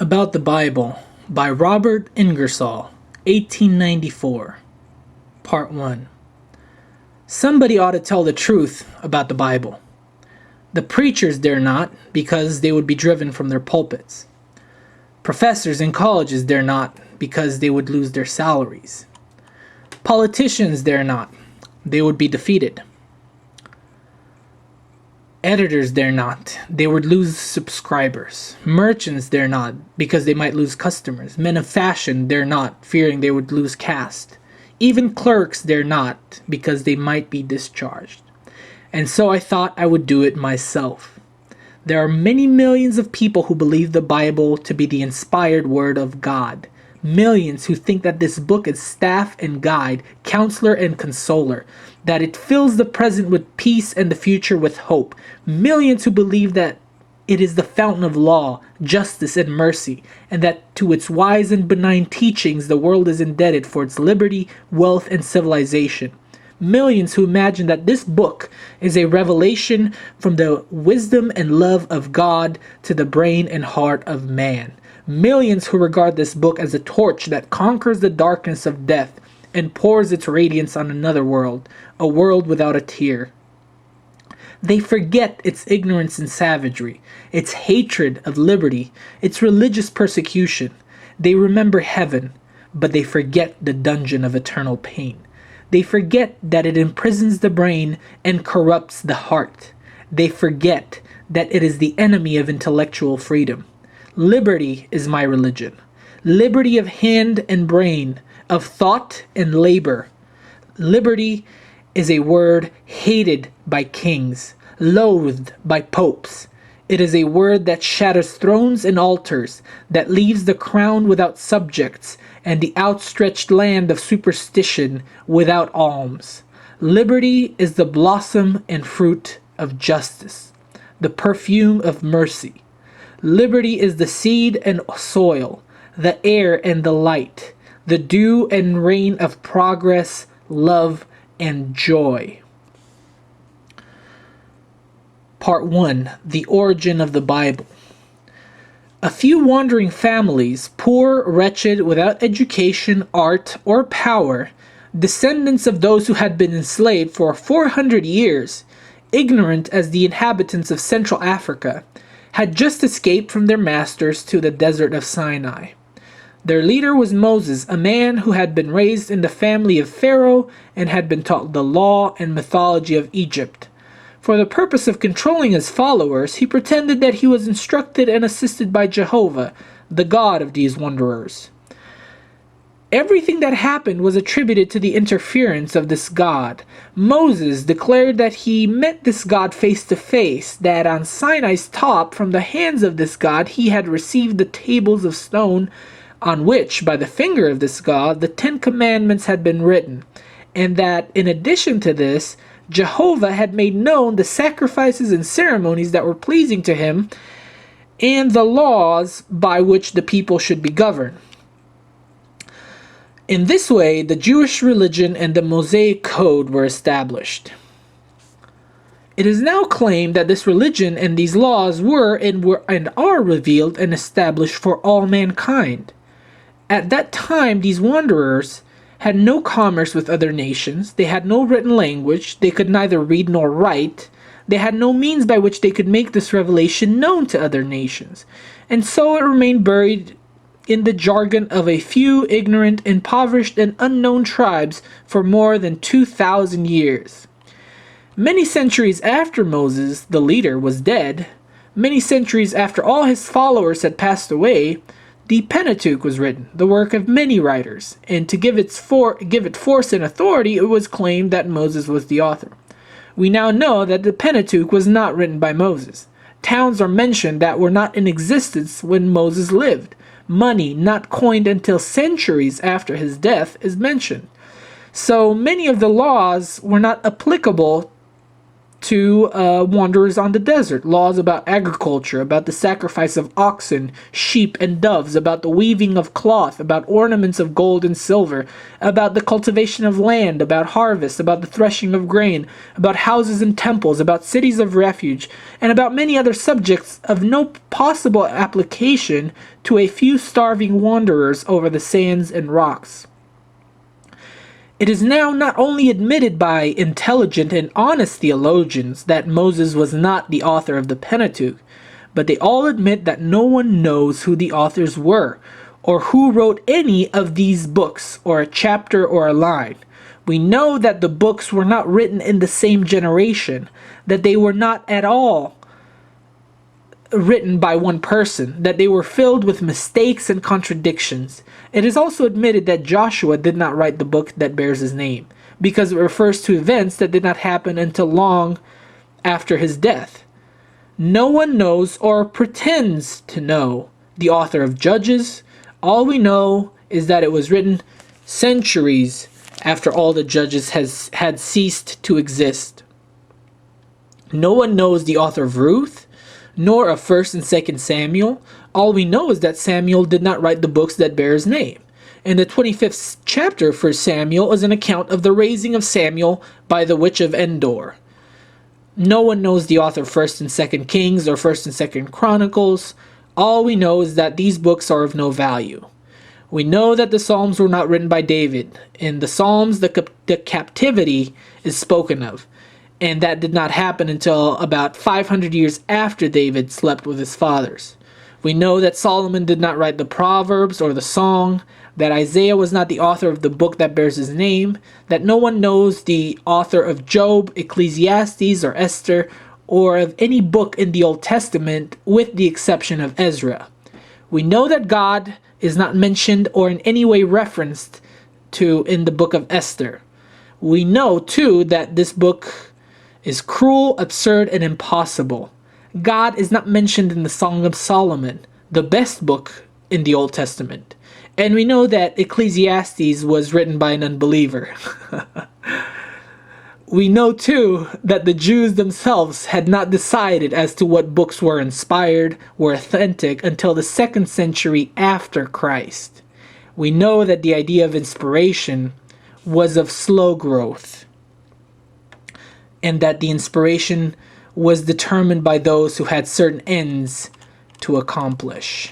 About the Bible by Robert Ingersoll, 1894. Part 1. Somebody ought to tell the truth about the Bible. The preachers dare not, because they would be driven from their pulpits. Professors in colleges dare not, because they would lose their salaries. Politicians dare not, they would be defeated. Editors dare not, they would lose subscribers. Merchants dare not, because they might lose customers. Men of fashion dare not, fearing they would lose caste. Even clerks dare not, because they might be discharged. And so I thought I would do it myself. There are many millions of people who believe the Bible to be the inspired word of God. Millions who think that this book is staff and guide, counselor and consoler, that it fills the present with peace and the future with hope. Millions who believe that it is the fountain of law, justice, and mercy, and that to its wise and benign teachings the world is indebted for its liberty, wealth, and civilization. Millions who imagine that this book is a revelation from the wisdom and love of God to the brain and heart of man. Millions who regard this book as a torch that conquers the darkness of death and pours its radiance on another world, a world without a tear. They forget its ignorance and savagery, its hatred of liberty, its religious persecution. They remember heaven, but they forget the dungeon of eternal pain. They forget that it imprisons the brain and corrupts the heart. They forget that it is the enemy of intellectual freedom. Liberty is my religion. Liberty of hand and brain, of thought and labor. Liberty is a word hated by kings, loathed by popes. It is a word that shatters thrones and altars, that leaves the crown without subjects, and the outstretched land of superstition without alms. Liberty is the blossom and fruit of justice, the perfume of mercy. Liberty is the seed and soil, the air and the light, the dew and rain of progress, love, and joy. Part 1. The Origin of the Bible. A few wandering families, poor, wretched, without education, art, or power, descendants of those who had been enslaved for 400 years, ignorant as the inhabitants of Central Africa, had just escaped from their masters to the desert of Sinai. Their leader was Moses, a man who had been raised in the family of Pharaoh and had been taught the law and mythology of Egypt. For the purpose of controlling his followers, he pretended that he was instructed and assisted by Jehovah, the God of these wanderers. Everything that happened was attributed to the interference of this God. Moses declared that he met this God face to face, that on Sinai's top, from the hands of this God, he had received the tables of stone on which, by the finger of this God, the 10 Commandments had been written, and that, in addition to this, Jehovah had made known the sacrifices and ceremonies that were pleasing to him, and the laws by which the people should be governed. In this way, the Jewish religion and the Mosaic Code were established. It is now claimed that this religion and these laws were and are revealed and established for all mankind. At that time, these wanderers had no commerce with other nations, they had no written language, they could neither read nor write, they had no means by which they could make this revelation known to other nations, and so it remained buried in the jargon of a few ignorant, impoverished, and unknown tribes for more than 2,000 years. Many centuries after Moses, the leader, was dead, many centuries after all his followers had passed away, the Pentateuch was written, the work of many writers, and to give it force and authority, it was claimed that Moses was the author. We now know that the Pentateuch was not written by Moses. Towns are mentioned that were not in existence when Moses lived. Money, not coined until centuries after his death, is mentioned. So many of the laws were not applicable to wanderers on the desert, laws about agriculture, about the sacrifice of oxen, sheep, and doves, about the weaving of cloth, about ornaments of gold and silver, about the cultivation of land, about harvest, about the threshing of grain, about houses and temples, about cities of refuge, and about many other subjects of no possible application to a few starving wanderers over the sands and rocks. It is now not only admitted by intelligent and honest theologians that Moses was not the author of the Pentateuch, but they all admit that no one knows who the authors were, or who wrote any of these books, or a chapter or a line. We know that the books were not written in the same generation, that they were not at all written by one person, that they were filled with mistakes and contradictions. It is also admitted that Joshua did not write the book that bears his name, because it refers to events that did not happen until long after his death. No one knows or pretends to know the author of Judges. All we know is that it was written centuries after all the judges had ceased to exist. No one knows the author of Ruth, nor of 1st and 2nd Samuel. All we know is that Samuel did not write the books that bear his name. And the 25th chapter for Samuel is an account of the raising of Samuel by the witch of Endor. No one knows the author of 1st and 2nd Kings or 1st and 2nd Chronicles. All we know is that these books are of no value. We know that the Psalms were not written by David. In the Psalms, the captivity is spoken of. And that did not happen until about 500 years after David slept with his fathers. We know that Solomon did not write the Proverbs or the Song, that Isaiah was not the author of the book that bears his name, that no one knows the author of Job, Ecclesiastes, or Esther, or of any book in the Old Testament with the exception of Ezra. We know that God is not mentioned or in any way referenced to in the book of Esther. We know, too, that this book is cruel, absurd, and impossible. God is not mentioned in the Song of Solomon, the best book in the Old Testament. And we know that Ecclesiastes was written by an unbeliever. We know, too, that the Jews themselves had not decided as to what books were inspired, were authentic, until the 2nd century after Christ. We know that the idea of inspiration was of slow growth, and that the inspiration was determined by those who had certain ends to accomplish.